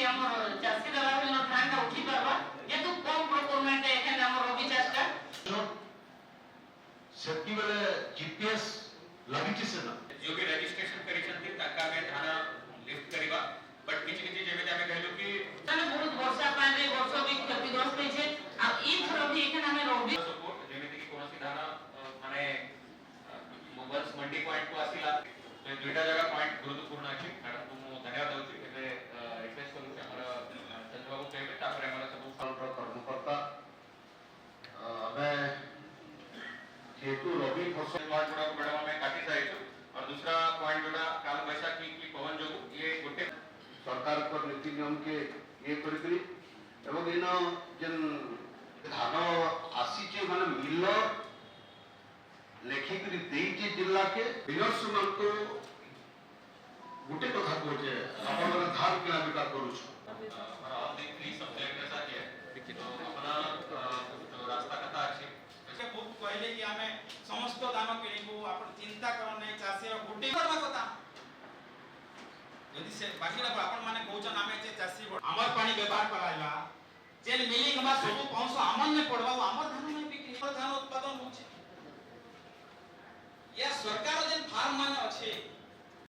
हमर चासी दला बिन धान का उठी परबा ये तो कम प्रोक्योरमेंट एखन हमर रबी चाषटा सेती बेले जीपीएस लागिछि से ना जो भी रजिस्ट्रेशन करिसंती ताका में धान लिफ्ट करिबा बट किछि किछि जेमे ଆମେ कहलु कि तने बहुत वर्षा पानी वर्ष भी क्षतिग्रस्त होइछे आ ई थरो भी एखन हमें रबी सपोर्ट जेमे कि कोनोसी धान माने मोबाइल्स मंडी पॉइंट को आसिला तो दुईटा जगह पॉइंट गुरुत्वपूर्ण अछि मैडम को धन्यवाद दउछि एबे रिक्वेस्ट करू कि हमर चंद्रबाबू कहबे तापर हमर सब फलर कर्मकर्ता हमें जेतु रबी फसल पॉइंट गुडा मैडम हमें काटी साइछु और दूसरा पॉइंट जोड़ा काल बैसाखी की पवन जो ये गोटे सरकार पर नीति नियम के ये करी एवं इन जन धान आसी माने मिलर लेखिक देइचे जिला के बिनर्स मन को गुटे कथा कहचे अपन मन धान किना बिका करू छ हमारा ऑल द थ्री सब्जेक्ट ऐसा है तो अपना जो रास्ता कथा अछि से बहुत कहले कि हमें समस्त दान किनिबो आपण चिंता करन नै चासी रो गुटी करबा कथा यदि से बाकीला आपण माने कहउछन हमें जे चासी हमर पानी व्यवहार कराइबा जेन मिलिंग बा सब पहुंच हमन में पड़बा हमर धान में बिक्री धान उत्पादन होछ या सरकार जेन फार्म माने अछि